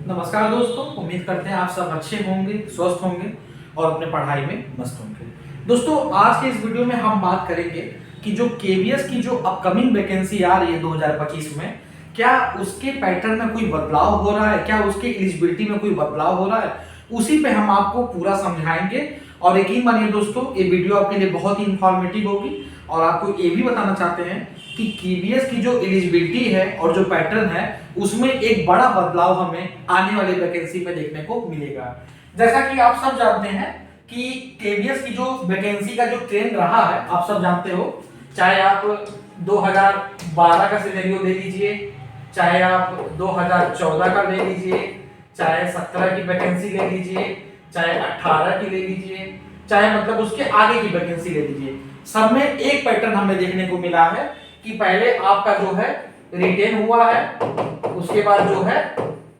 नमस्कार दोस्तों, उम्मीद करते हैं आप सब अच्छे होंगे, स्वस्थ होंगे और अपने पढ़ाई में मस्त होंगे। दोस्तों, आज के इस वीडियो में हम बात करेंगे कि जो केवीएस की जो अपकमिंग वैकेंसी आ रही है 2025 में, क्या उसके पैटर्न में कोई बदलाव हो रहा है, क्या उसके एलिजिबिलिटी में कोई बदलाव हो रहा है, उसी पे हम आपको पूरा समझाएंगे। और यकीन मानिए दोस्तों, ये वीडियो आपके लिए बहुत ही इंफॉर्मेटिव होगी। और आपको ये भी बताना चाहते हैं कि केवीएस की जो एलिजिबिलिटी है और जो पैटर्न है, उसमें एक बड़ा बदलाव हमें आने वाली वैकेंसी में देखने को मिलेगा। जैसा कि आप सब जानते हैं कि केवीएस की जो वैकेंसी का जो ट्रेंड रहा है, आप सब जानते हो, चाहे आप 2012 का सिनेरियो ले लीजिए, चाहे आप 2014 का ले लीजिए, चाहे 17 की वैकेंसी ले लीजिए, चाहे 18 की ले लीजिए, चाहे मतलब उसके आगे की वैकेंसी ले लीजिए, सब में एक पैटर्न हमें देखने को मिला है कि पहले आपका जो है रिटेन हुआ है, उसके बाद जो है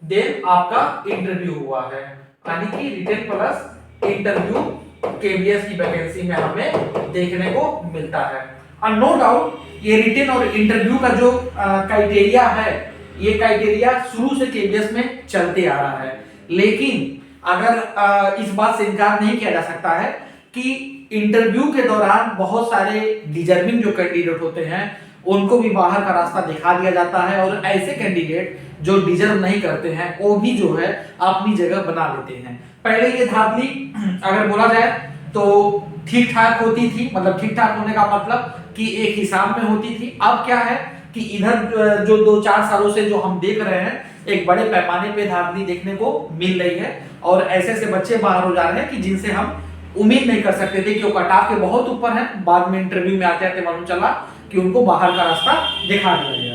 देन आपका इंटरव्यू हुआ है, यानी कि रिटेन प्लस इंटरव्यू केवीएस की वैकेंसी में हमें देखने को मिलता है। और नो डाउट ये रिटेन और इंटरव्यू का जो क्राइटेरिया है, ये क्राइटेरिया शुरू से केवीएस में चलते आ रहा है। लेकिन अगर इस बात से इनकार नहीं किया जा सकता है कि इंटरव्यू के दौरान बहुत सारे डिजर्विंग जो कैंडिडेट होते हैं, उनको भी बाहर का रास्ता दिखा दिया जाता है और ऐसे कैंडिडेट जो डिजर्व नहीं करते हैं, वो भी जो है अपनी जगह बना लेते हैं। पहले ये धांधली अगर बोला जाए तो ठीक ठाक होती थी, मतलब ठीक ठाक होने का मतलब कि एक हिसाब में होती थी। अब क्या है कि इधर जो 2-4 सालों से जो हम देख रहे हैं, एक बड़े पैमाने पे धांधली देखने को मिल रही है और ऐसे ऐसे बच्चे बाहर हो जा रहे हैं कि जिनसे हम उम्मीद नहीं कर सकते थे कि वो कट ऑफ के बहुत ऊपर है। बाद में इंटरव्यू में आते आते मालूम चला कि उनको बाहर का रास्ता दिखा दिया गया।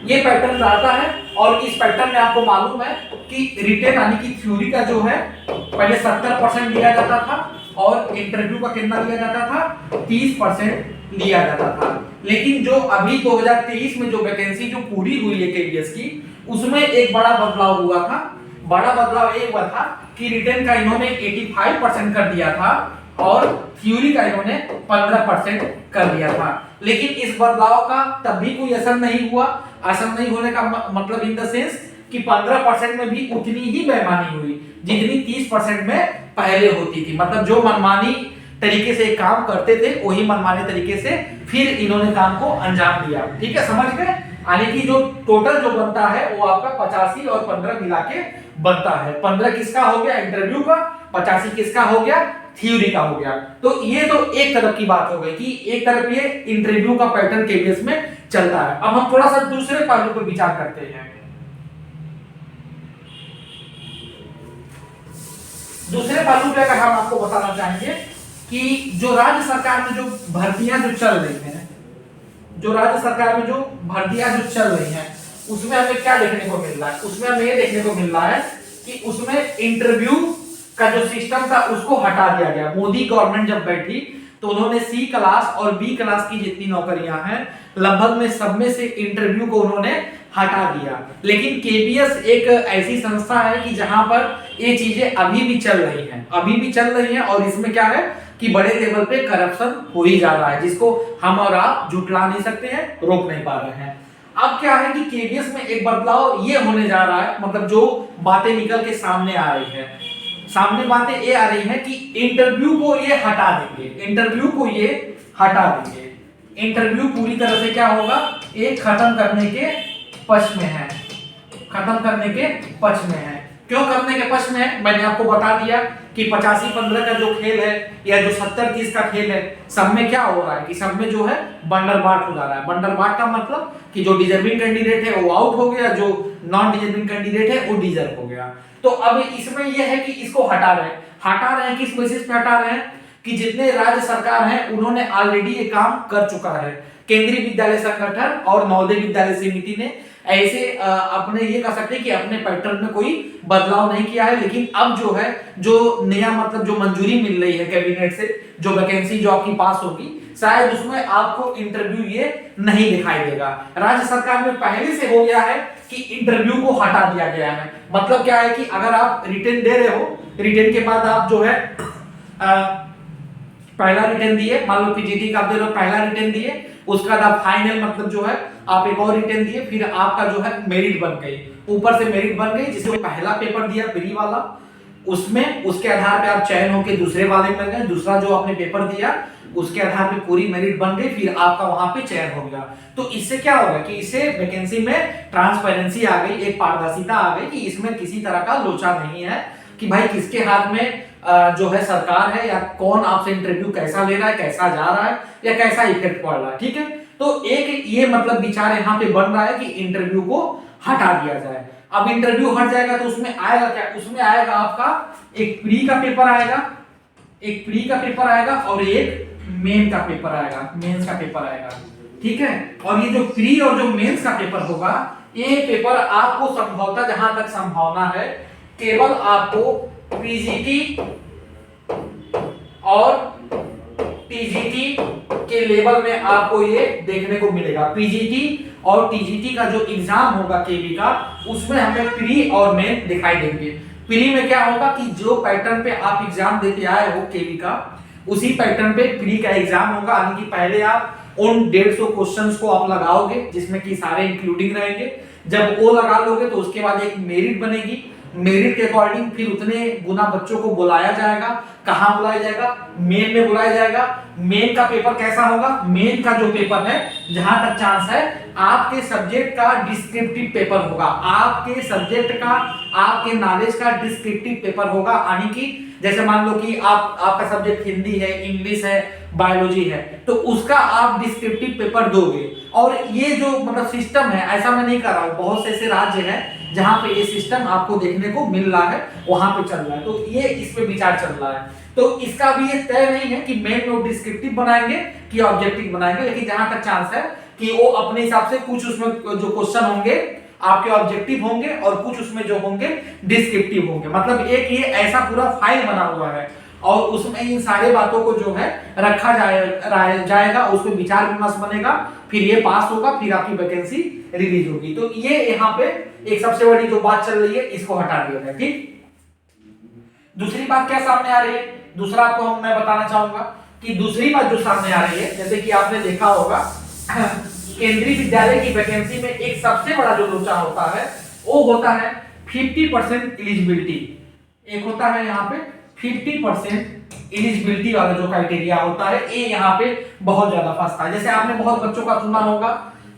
ये पैटर्न रहता है और इस पैटर्न में आपको मालूम है कि रिटेन यानी कि थ्योरी का जो है पहले 70% लिया जाता था और इंटरव्यू का कितना लिया जाता था, 30% लिया जाता था। लेकिन जो अभी 2023 में जो वैकेंसी जो पूरी हुई है केवीएस की, उसमें एक बड़ा बदलाव हुआ था। बड़ा बदलाव ये हुआ था कि रिटेन का इन्होंने 85% कर दिया था और थ्योरी का इन्होंने 15% कर दिया था। लेकिन इस बदलाव का तब भी कोई असर नहीं हुआ। असर नहीं होने का मतलब इन द सेंस कि 15% में भी उतनी ही बेईमानी हुई जितनी 30% में पहले होती थी। मतलब जो मनमानी तरीके से काम करते थे, वही मनमाने तरीके से फिर इन्होंने काम को अंजाम दिया। ठीक है, समझ गए? यानी कि जो टोटल जो बनता है वो आपका 85 और 15 मिला के बनता है। 15 किसका हो गया इंटरव्यू का, 85 किसका हो गया थ्योरी का हो गया। तो ये तो एक तरफ की बात हो गई कि एक तरफ ये इंटरव्यू का पैटर्न केवीएस में चलता है। अब हम थोड़ा सा दूसरे पहलू पर विचार करते हैं। दूसरे पहलू पे अगर हम आपको बताना चाहेंगे कि जो राज्य सरकार में जो भर्तियां जो चल रही हैं, जो राज्य सरकार में जो भर्तियां जो चल रही हैं, उसमें हमें क्या देखने को मिल रहा है? उसमें हमें ये देखने को मिल रहा है कि उसमें इंटरव्यू का जो सिस्टम था उसको हटा दिया गया। मोदी गवर्नमेंट जब बैठी तो उन्होंने सी क्लास और बी क्लास की जितनी नौकरियां हैं, लगभग में सब में से इंटरव्यू को उन्होंने हटा दिया। लेकिन केवीएस एक ऐसी संस्था है कि जहां पर ये चीजें अभी भी चल रही हैं, अभी भी चल रही हैं। और इसमें क्या है कि बड़े लेवल पे करप्शन हो ही जा रहा है, जिसको हम और आप झुटला नहीं सकते हैं, रोक नहीं पा रहे हैं। अब क्या है कि केवीएस में एक बदलाव ये होने जा रहा है, मतलब जो बातें निकल के सामने आ रही है, सामने बातें ये आ रही है कि इंटरव्यू को ये हटा देंगे, इंटरव्यू को ये हटा देंगे। इंटरव्यू पूरी तरह से क्या होगा, एक खत्म करने के पक्ष में है, खत्म करने के पक्ष में है। क्यों करने के पक्ष में है? मैंने आपको बता दिया कि 85-15 का जो खेल है या जो 70-30 का खेल है, सब में क्या हो रहा है कि सब में जो है बंडरबाट हो जा रहा है। बंडरबाट का मतलब कि जो डिजर्विंग कैंडिडेट है वो आउट हो गया, जो नॉन डिजर्विंग कैंडिडेट है वो डिजर्व हो गया। तो अब इसमें यह है कि इसको हटा रहे हैं किस बेसिस पे हटा रहे हैं कि जितने राज्य सरकार हैं उन्होंने ऑलरेडी ये काम कर चुका है। केंद्रीय विद्यालय संगठन और नवोदय विद्यालय समिति ने ऐसे अपने ये कह सकते हैं कि अपने पैटर्न में कोई बदलाव नहीं किया है। लेकिन अब जो है, जो नया मतलब जो मंजूरी मिल रही है कैबिनेट से, जो वैकेंसी जो आपकी पास होगी, शायद उसमें आपको इंटरव्यू ये नहीं दिखाई देगा। राज्य सरकार में पहले से हो गया है कि इंटरव्यू को हटा दिया गया है। मतलब क्या है कि अगर आप रिटेन दे रहे हो, रिटेन के बाद आप जो है पहला रिटेन दिए, मान लो पीजीटी का आप दे रहे हो, पहला रिटेन दिए, उसका बाद आप फाइनल मतलब जो है आप एक और रिटर्न दिए, फिर आपका जो है मेरिट बन गई, ऊपर से मेरिट बन गई, जिसमें पहला पेपर दिया प्री वाला, उसमें उसके आधार पे आप चयन होकर दूसरे वाले में गए, दूसरा जो आपने पेपर दिया उसके आधार पे पूरी मेरिट बन गई, फिर आपका वहां पे चयन हो गया। तो इससे क्या होगा कि इससे वैकेंसी में ट्रांसपेरेंसी आ गई, एक पारदर्शिता आ गई कि इसमें किसी तरह का लोचा नहीं है कि भाई किसके हाथ में जो है सरकार है, या कौन आपसे इंटरव्यू कैसा ले रहा है, कैसा जा रहा है, या कैसा इफेक्ट पड़ रहा है। ठीक है, तो एक ये मतलब विचार यहाँ पे बन रहा है कि इंटरव्यू को हटा दिया जाए। अब इंटरव्यू हट जाएगा तो उसमें आएगा क्या, उसमें आएगा आपका एक प्री का पेपर आएगा, एक प्री का पेपर आएगा और एक मेन का पेपर आएगा, मेंस का पेपर आएगा। ठीक है, और ये जो प्री और जो मेंस का पेपर होगा, ये पेपर आपको संभवतः जहां तक संभावना है केवल आपको पीजीटी और टीजीटी के लेवल में आपको ये देखने को मिलेगा। पीजीटी और टीजीटी का जो एग्जाम होगा केवी का, उसमें हमें प्री और मेन दिखाई देंगे। प्री में क्या होगा कि जो पैटर्न पे आप एग्जाम देके आए हो केवी का, उसी पैटर्न पे प्री का एग्जाम होगा, यानी कि पहले आप उन 150 क्वेश्चंस को आप लगाओगे जिसमें कि सारे इंक्लूडिंग रहेंगे। जब वो लगा लोगे तो उसके बाद एक मेरिट बनेगी, मेरिट के अकॉर्डिंग फिर उतने गुना बच्चों को बुलाया जाएगा। कहां बुलाया जाएगा, मेन में बुलाया जाएगा। मेन का पेपर कैसा होगा, मेन का जो पेपर है, जहां तक चांस है आपके सब्जेक्ट का डिस्क्रिप्टिव पेपर होगा, आपके सब्जेक्ट का, आपके नॉलेज का डिस्क्रिप्टिव पेपर होगा। यानी कि जैसे मान लो कि आपका सब्जेक्ट हिंदी है, इंग्लिश है, बायोलॉजी है, तो उसका आप डिस्क्रिप्टिव पेपर दोगे। और ये जो मतलब सिस्टम है, ऐसा मैं नहीं कर रहा हूं, बहुत से ऐसे राज्य हैं जहां पे ये सिस्टम आपको देखने को मिल रहा है, वहां पे चल रहा है, तो ये इस पे विचार चल रहा है। तो इसका भी ये तय नहीं है कि मेन में डिस्क्रिप्टिव बनाएंगे कि ऑब्जेक्टिव बनाएंगे, लेकिन जहां तक चांस है कि वो अपने हिसाब से कुछ उसमें जो क्वेश्चन होंगे आपके ऑब्जेक्टिव होंगे और कुछ उसमें जो होंगे डिस्क्रिप्टिव होंगे। मतलब एक ये ऐसा पूरा फाइल बना हुआ है और उसमें इन सारे बातों को जो है रखा जाएगा, उस पर विचार विमर्श बनेगा, फिर ये पास होगा, फिर आपकी वैकेंसी रिलीज होगी। तो ये यहाँ पे एक सबसे बड़ी जो बात चल रही है, इसको हटा दिया जाए। ठीक, दूसरी बात क्या सामने आ रही है, दूसरा आपको मैं बताना चाहूंगा कि दूसरी बात जो सामने आ रही है, जैसे कि आपने देखा होगा केंद्रीय विद्यालय की वैकेंसी में एक सबसे बड़ा जो लोचा होता है वो होता है 50% एलिजिबिलिटी। एक होता है यहाँ पे 50% एलिजिबिलिटी वाला जो क्राइटेरिया होता है, ये यहाँ पे बहुत ज्यादा फंसता है। जैसे आपने बहुत बच्चों का सुना होगा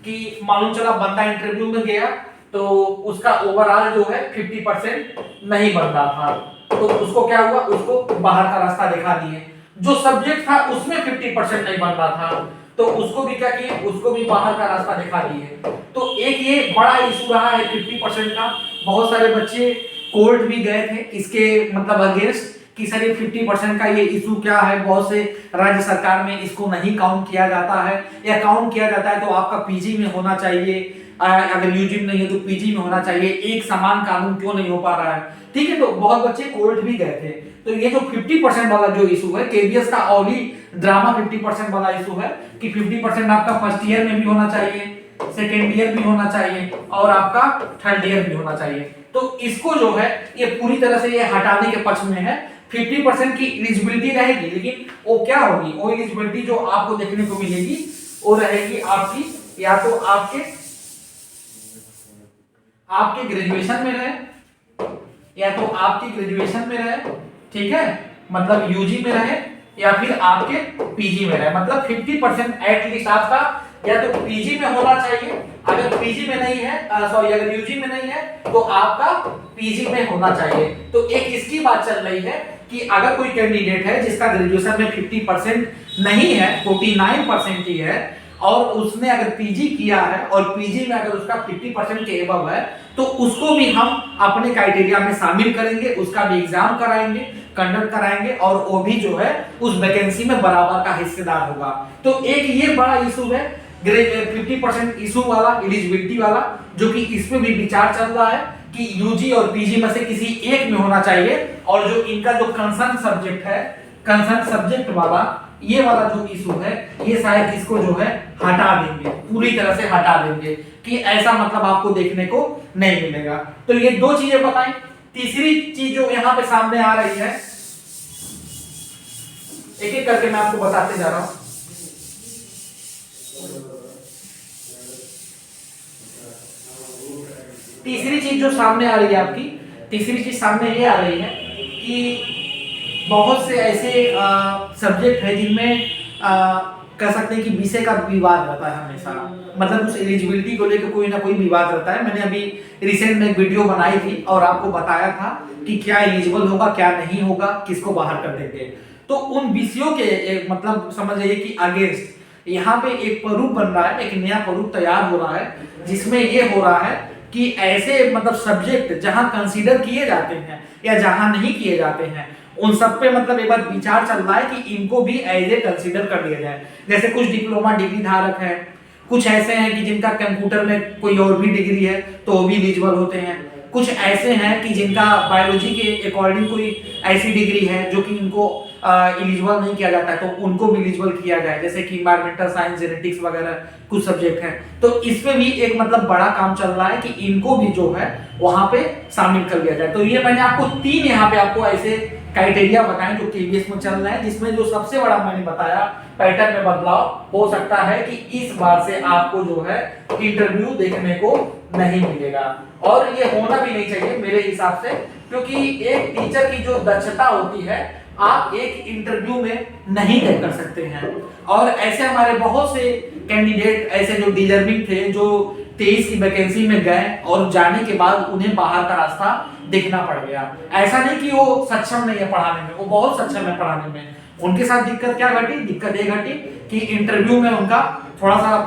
कि मालूम चला बंदा इंटरव्यू में गया तो उसका ओवरऑल जो है 50% नहीं बन रहा था, तो उसको क्या हुआ, उसको बाहर का रास्ता दिखा दिए। जो सब्जेक्ट था उसमें 50% नहीं बन रहा था, तो उसको भी क्या किए, उसको भी बाहर का रास्ता दिखा दिए। तो एक ये बड़ा इशू रहा है 50% का। बहुत सारे बच्चे कोर्ट भी गए थे इसके मतलब अगेंस्ट कि सर ये 50% का ये इशू क्या है। बहुत से राज्य सरकार में इसको नहीं काउंट किया जाता है, या काउंट किया जाता है तो आपका पीजी में होना चाहिए, अगर यूजी में नहीं है तो पीजी में होना चाहिए, एक समान कानून क्यों नहीं हो पा रहा है। ठीक है, तो बहुत बच्चे कोर्ट भी गए थे। तो ये जो 50% वाला जो इशू है, केबीएस का ओनली ड्रामा 50% वाला इशू है कि 50% आपका फर्स्ट ईयर में भी होना चाहिए, सेकेंड ईयर भी होना चाहिए और आपका थर्ड ईयर भी होना चाहिए। तो इसको जो है ये पूरी तरह से ये हटाने के पक्ष में है। 50% की एलिजिबिलिटी रहेगी, लेकिन वो क्या होगी, वो एलिजिबिलिटी जो आपको देखने को मिलेगी वो रहेगी आपकी या तो आपके ग्रेजुएशन में रहे, या तो आपकी ग्रेजुएशन में रहे, ठीक है, मतलब यूजी में रहे, या फिर आपके पीजी में रहे। मतलब 50% एटलीस्ट आपका या तो पीजी में होना चाहिए, अगर पीजी में नहीं है सॉरी अगर यूजी में नहीं है तो आपका पीजी में होना चाहिए। तो एक इसकी बात चल रही है कि अगर कोई कैंडिडेट है जिसका ग्रेजुएशन में 50% नहीं है, 49% ही है, और उसने अगर पीजी किया है और पीजी में अगर उसका 50% के एबव है, तो उसको भी हम अपने क्राइटेरिया में शामिल करेंगे, उसका भी एग्जाम कराएंगे, कंडक्ट कराएंगे, और वो भी जो है उस वैकेंसी में बराबर का हिस्सेदार होगा। तो एक ये बड़ा इशू है 50% इशू वाला, एलिजिबिलिटी वाला, जो कि इस पे भी विचार चल रहा है कि यूजी और पीजी में से किसी एक में होना चाहिए। और जो इनका जो कंसर्न सब्जेक्ट है, कंसर्न सब्जेक्ट वाला ये वाला जो इशू है, ये शायद इसको जो है हटा देंगे, पूरी तरह से हटा देंगे कि ऐसा मतलब आपको देखने को नहीं मिलेगा। तो ये दो चीजें बताएं। तीसरी चीज जो यहां पे सामने आ रही है, एक एक करके मैं आपको बताते जा रहा हूं। तीसरी चीज जो सामने आ रही है आपकी, तीसरी चीज सामने ये आ रही है कि बहुत से ऐसे सब्जेक्ट है जिनमें कह सकते हैं कि विषय का विवाद रहता है हमेशा, मतलब उस एलिजिबिलिटी को लेकर कोई ना कोई विवाद रहता है। मैंने अभी रिसेंट में एक वीडियो बनाई थी और आपको बताया था कि क्या एलिजिबल होगा क्या नहीं होगा, किसको बाहर कर देंगे। तो उन विषयों के मतलब समझ जाइए कि अगेंस्ट यहाँ पे एक प्रारूप बन रहा है, एक नया प्रारूप तैयार हो रहा है, जिसमें ये हो रहा है कि ऐसे मतलब सब्जेक्ट जहां कंसीडर किए जाते हैं या जहां नहीं किए जाते हैं, उन सब पे मतलब एक बार विचार चल रहा है कि इनको भी एज ए कंसीडर कर लिया जाए। जैसे कुछ डिप्लोमा डिग्री धारक है, कुछ ऐसे हैं कि जिनका कंप्यूटर में कोई और भी डिग्री है तो वो भी एलिजिबल होते हैं, कुछ ऐसे हैं कि जिनका बायोलॉजी के अकॉर्डिंग कोई ऐसी डिग्री है जो कि इनको एलिजिबल नहीं किया जाता है तो उनको भी एलिजिबल किया जाए, जैसे कि इन्वायरमेंटल साइंस, जेनेटिक्स वगैरह कुछ सब्जेक्ट हैं। तो इसमें भी एक मतलब बड़ा काम चल रहा है कि इनको भी जो है वहां पे शामिल कर लिया जाए। तो ये मैंने आपको 3 यहाँ पे आपको ऐसे क्राइटेरिया बताएं जो केवीएस में चल रहे हैं, जिसमें जो सबसे बड़ा मैंने बताया पैटर्न में बदलाव हो सकता है कि इस बार से आपको जो है इंटरव्यू देखने को नहीं मिलेगा, और ये होना भी नहीं चाहिए मेरे हिसाब से, क्योंकि एक टीचर की जो दक्षता होती है आप एक इंटरव्यू में नहीं तय कर सकते हैं। और ऐसे हमारे बहुत से कैंडिडेट ऐसे जो डिजर्विंग थे, जो 23 की वैकेंसी में गए और जाने के बाद उन्हें बाहर का रास्ता देखना पड़ गया। ऐसा नहीं कि वो सक्षम नहीं है पढ़ाने में, वो बहुत सक्षम है पढ़ाने में। उनके साथ दिक्कत क्या घटी? दिक्कत ये घटी कि इंटरव्यू में उनका थोड़ा सा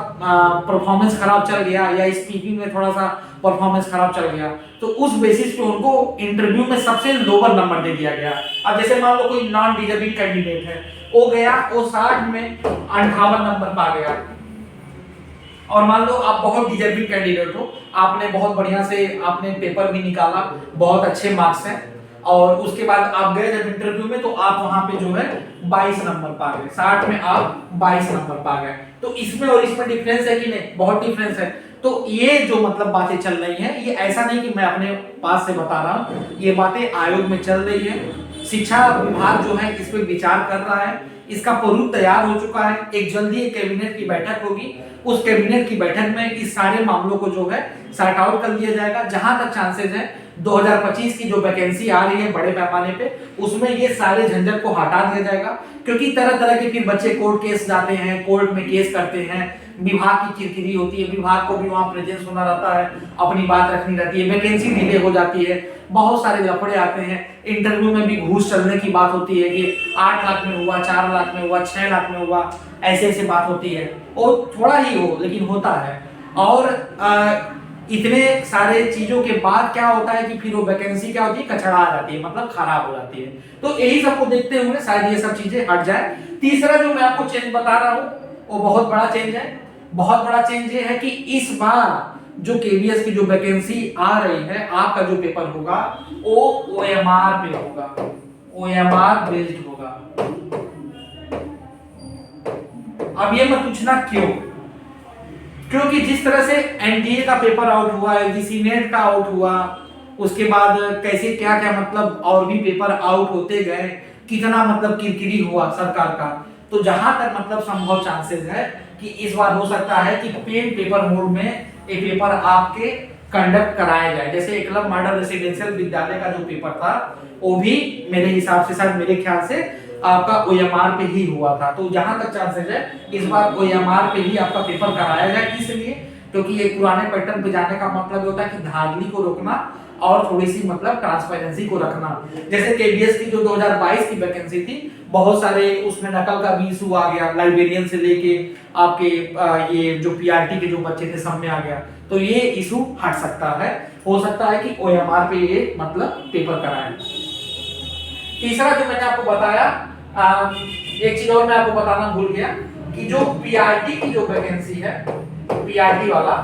परफॉर्मेंस खराब चल गया या स्पीकिंग में थोड़ा सा परफॉर्मेंस खराब चल गया, तो उस बेसिस पे उनको इंटरव्यू में सबसे लोअर नंबर दे दिया गया। अब जैसे मान लो कोई नॉन डिजर्विंग कैंडिडेट है, वो गया, वो 60 में 58 नंबर पा गया, और मान लो आप बहुत डिजर्विंग कैंडिडेट हो, आपने बहुत बढ़िया से आपने पेपर भी निकाला, बहुत अच्छे मार्क्स हैं, और उसके बाद आप गए जब इंटरव्यू में तो आप वहां पे जो है 22 नंबर पा गए, 60 में आप 22 नंबर पा गए। तो इसमें और इसमें डिफरेंस है कि नहीं? बहुत डिफरेंस है। तो ये जो मतलब बातें चल रही हैं, ये ऐसा नहीं कि मैं अपने पास से बता रहा हूं, ये बातें आयोग में चल रही है, शिक्षा विभाग जो है इस पे विचार कर रहा है, इसका प्रारूप तैयार हो चुका है। एक जल्दी एक कैबिनेट की बैठक होगी, उस कैबिनेट की बैठक में इस सारे मामलों को जो है सॉर्ट आउट कर लिया जाएगा। जहां तक चांसेस है 2025 की जो वैकेंसी आ रही है बड़े पैमाने पे, उसमें ये सारे झंझट को हटा दिया जाएगा, क्योंकि तरह तरह के फिर बच्चे कोर्ट केस जाते हैं, कोर्ट में केस करते हैं, विभाग की किरकिरी होती है, विभाग को भी वहां प्रेजेंस होना रहता है, अपनी बात रखनी रहती है, वैकेंसी डिले हो जाती है, बहुत सारे लफड़े आते हैं। इंटरव्यू में भी घूस चलने की बात होती है कि 8 लाख में हुआ, 4 लाख में हुआ, 6 लाख में हुआ, ऐसे ऐसे बात होती है। और थोड़ा ही हो लेकिन होता है। और इतने सारे चीजों के बाद क्या होता है कि फिर वो वैकेंसी क्या होती है, कचड़ा आ जाती है, मतलब खराब हो जाती है। तो यही सबको देखते हुए शायद ये सब चीजें हट जाए। तीसरा जो मैं आपको चेंज बता रहा हूँ वो बहुत बड़ा चेंज है। बहुत बड़ा चेंज ये है कि इस बार जो केवीएस की जो वैकेंसी आ रही है, आपका जो पेपर होगा वो ओएमआर पे होगा, ओएमआर बेस्ड होगा। अब ये मत पूछना क्यों, क्योंकि जिस तरह से एनडीए का पेपर आउट हुआ है, यूजीसी नेट का आउट हुआ, उसके बाद कैसे क्या क्या मतलब और भी पेपर आउट होते गए, कितना मतलब किरकिरी हुआ सरकार का। तो जहां तक मतलब संभव चांसेस है कि इस बार हो सकता है कि पेन पेपर मोड में ये पेपर आपके कंडक्ट कराया जाए। जैसे एकलव्य मॉडल रेसिडेंशियल विद्यालय का जो पेपर था वो भी मेरे हिसाब से, शायद मेरे ख्याल से आपका ओएमआर पे ही हुआ था। तो जहां तक चांसेस है इस बार ओएमआर पे ही आपका पेपर कराया जाए, इसलिए क्योंकि ये पुराने पैटर्न पे जाने का मतलब होता है कि धांधली को रोकना और थोड़ी सी मतलब ट्रांसपेरेंसी को रखना। जैसे केवीएस की जो 2022 की वैकेंसी थी, बहुत सारे उसमें नकल का भी इशू आ गया, लाइब्रेरियन से लेके आपके ये जो पीआरटी के जो बच्चे थे सब में आ गया। तो ये इशू हट सकता है, हो सकता है कि ओएमआर पे ये मतलब पेपर कराएं। तीसरा जो मैंने आपको बताया, एक चीज और मैं आपको बताना भूल गया कि जो पीआरटी की जो वैकेंसी है, पीआरटी वाला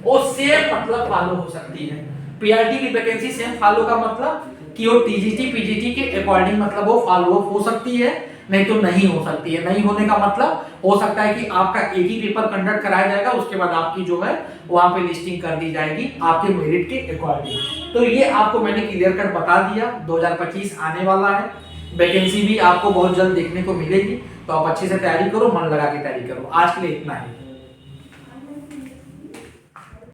वो सेम मतलब फॉलो हो सकती है। पीआरटी की वैकेंसी सेम फॉलो का मतलब कि वो टीजीटी पीजीटी के अकॉर्डिंग मतलब वो फॉलो अप हो सकती है, नहीं तो नहीं हो सकती है। नहीं होने का मतलब हो सकता है कि आपका एक ही पेपर कंडक्ट कराया जाएगा, उसके बाद आपकी जो है वहां पे लिस्टिंग कर दी जाएगी आपके मेरिट के अकॉर्डिंग। तो ये आपको मैंने क्लियर कट बता दिया। 2025 आने वाला है, वैकेंसी भी आपको बहुत जल्द देखने को मिलेगी, तो आप अच्छे से तैयारी करो, मन लगा के तैयारी करो। आज के लिए इतना ही।